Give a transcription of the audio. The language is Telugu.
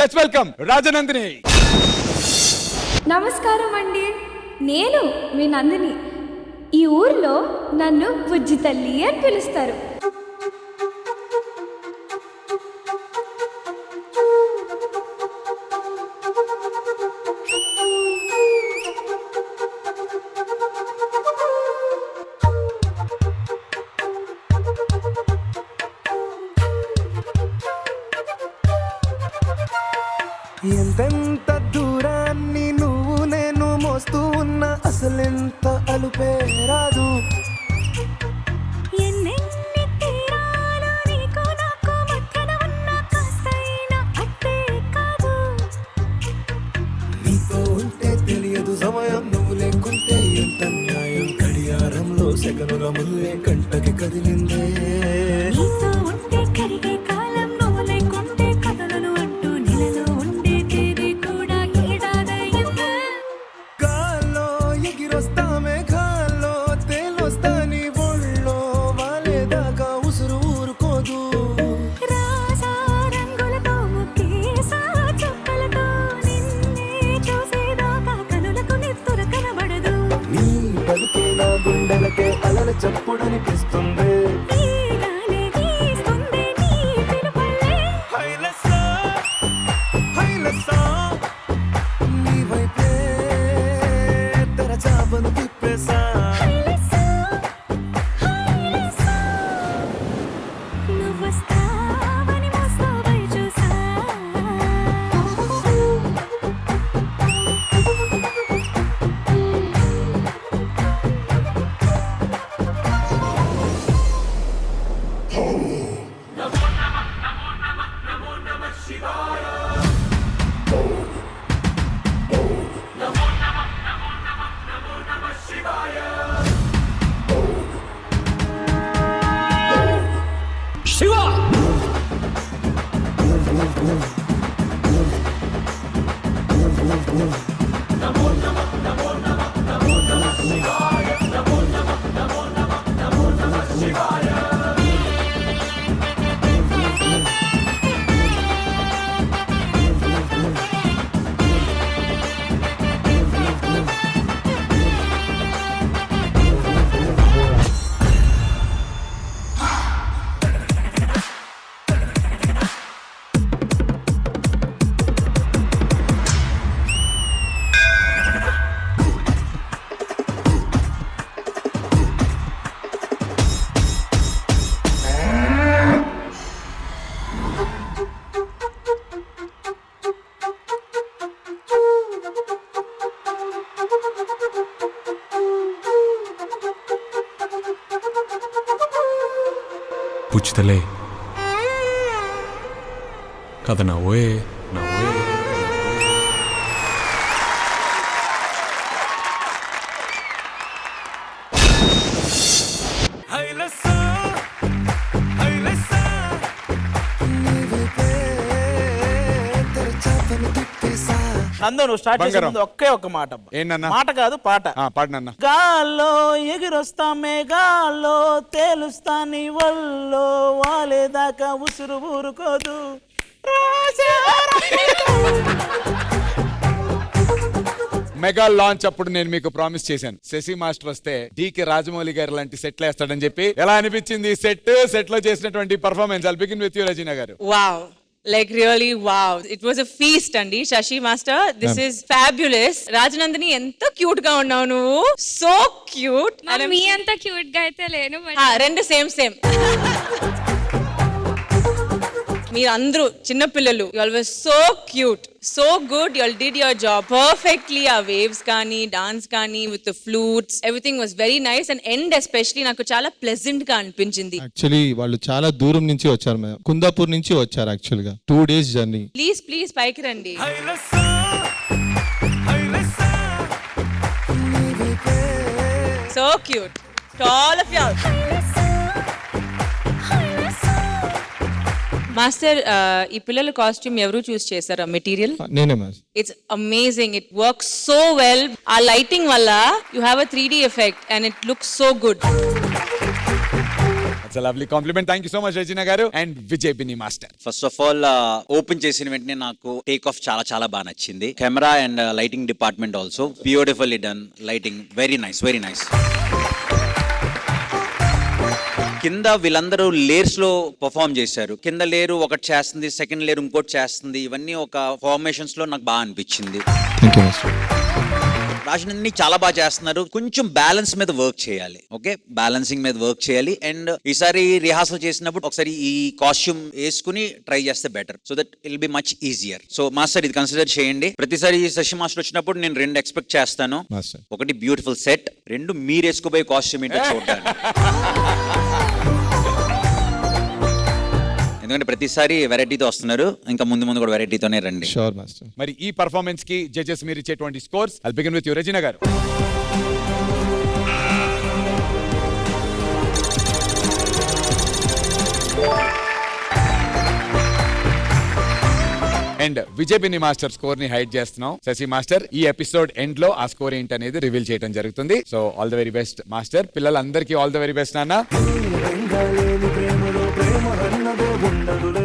Let's welcome Rajanandini. నమస్కారం అండి, నేను మీ నందిని. ఈ ఊర్లో నన్ను బుజ్జి తల్లి అని పిలుస్తారు. ఎంతెంత దూరాన్ని నువ్వు నేను మోస్తూ ఉన్నా అసలెంత అలుపే రాదు. ఎన్నెన్ని తీరాలు నీకు నాకు మధ్యన ఉన్న కాస్తైనా అట్టే కాదు. నీతో ఉంటే తెలియదు సమయం, నువ్వు లేకుంటే ఎంత న్యాయం. గడియారంలో సెకనుల ముల్లే గంటకి కదిలిందే. నీతో ఉంటే కరిగే కాలం, నువ్వు లేకుంటే కథలను అంటూ నెలలో ఉండే తేదీ కూడా ఏడాదయ్యింది. గాల్లో ఎగిరొస్తామే, గాల్లో తేలొస్తా నీ ఒళ్ళో వాలేదాకా ఉసురు ఊరుకోదు. రాసా రంగులతో ముక్కేసా చుక్కలతో నిన్నే చూసేదాకా కనులకు నిద్ర కనబడదు. నీ పలికే నా గుండెలకే అలల చప్పుడనిపిస్తుంది. ఈ గాలి గీస్తుంది నీ పిలుపులే. హైలసా హైలసా నీ వైపే తెరచాపను తిప్పేసా. హైలసా హైలసా నువ్వొస్తావని మోస్తావై చూసా. పుచ్చుతలే కథ నవ్వే నవ్వే. హైలసా హైలసా నీ వైపే తెరచాపను తిప్పేసా. నందు నువ్వు స్టార్ట్ చేసే బంగారం. ముందు ఒకే ఒక్క మాట అబ్బా. ఏంటన్నా? మాట కాదు పాట. పాడినన్నా. గాల్లో ఎగిరొస్తా మేఘాల్లో తేలుస్తా నీ వల్లో వాలేదాకా ఉసురు ఊరుకోదు. మెగా లాంచ్ అప్పుడు నేను మీకు ప్రామిస్ చేశాను, శశి మాస్టర్ వస్తే డీకే రాజమౌళి గారు లాంటి సెట్లు వేస్తాడని చెప్పి. ఎలా అనిపించింది సెట్ లో చేసినటువంటి performance? I'll begin with you Razina గారు. Wow. Like really wow. It was a feast andi. Shashi Master, this is fabulous. Rajanandini enta cute ga unnavu nuvu. So cute. మీ అంత క్యూట్ గా అయితే లేను. rendu same. మీరు అందరూ చిన్న పిల్లలు, you all were so cute, so good. You all did your job perfectly. ఆ waves కానీ డాన్స్ కానీ with the flutes, everything was very nice and end especially నాకు చాలా ప్లెజెంట్ గా అనిపించింది. యాక్చువల్లీ వాళ్ళు చాలా దూరం నుంచి వచ్చారు మేడం, కుందాపూర్ నుంచి వచ్చారు. యాక్చువల్ గా 2 days జర్నీ. ప్లీజ్ పైకి రండి. హైలసా హైలసా నీ వైపే So cute to all of y'all. Master ఈ పిల్లల కాస్ట్యూమ్ ఎవరు చూస్ చేశారా మెటీరియల్? నేనే ma'am. It's amazing, it works so well. ఆ లైటింగ్ వల్ల you have a 3D effect and it looks so good. That's lovely compliment. Thank you so much Regina garu. And Vijay Binni master. First of all open చేసిన వెంటనే నాకు టేక్ ఆఫ్ చాలా చాలా బాగా నచ్చింది. Camera and lighting department also beautifully done. Lighting very nice, very nice. కింద వీళ్ళందరూ లేయర్స్ లో పర్ఫామ్ చేశారు. కింద లేరు ఒకటి చేస్తుంది, సెకండ్ లేరు ఇంకోటి చేస్తుంది. ఇవన్నీ ఒక ఫార్మేషన్స్ లో నాకు బాగా అనిపించింది. Thank you master. రాసినన్ని చాలా బాగా చేస్తున్నారు. కొంచెం బ్యాలెన్స్ మీద వర్క్ చేయాలి. ఓకే, బ్యాలెన్సింగ్ మీద వర్క్ చేయాలి. అండ్ ఈసారి రిహార్సల్ చేసినప్పుడు ఒకసారి ఈ కాస్ట్యూమ్ వేసుకుని ట్రై చేస్తే better, so that it'll be much easier. So master ఇది కన్సిడర్ చేయండి. ప్రతిసారి శశి మాస్టర్ వచ్చినప్పుడు నేను 2 ఎక్స్పెక్ట్ చేస్తాను. మాస్టర్. ఒకటి బ్యూటిఫుల్ సెట్, 2 మీరు వేసుకోబోయే కాస్ట్యూమ్ ఏంటో చూడాలి. ఎందుకంటే ప్రతిసారి వెరైటీతో వస్తున్నారు, ఇంకా ముందు ముందు కూడా వెరైటీతోనే రండి. Sure master. మరి ఈ పర్ఫార్మెన్స్ కి జడ్జెస్ మీరు ఇచ్చేటువంటి scores. I'll begin with you Regina garu. And Vijay Binni master score ని హైడ్ చేస్తున్నాం. శశి మాస్టర్ ఈ ఎపిసోడ్ ఎండ్ లో ఆ స్కోర్ ఏంటి అనేది రివీల్ చేయడం జరుగుతుంది. So all the very best master. పిల్లలందరికీ ఆల్ ద వెరీ బెస్ట్ నాన్న. లేని ప్రేమలో ప్రేమ అన్నదో ఉండదులే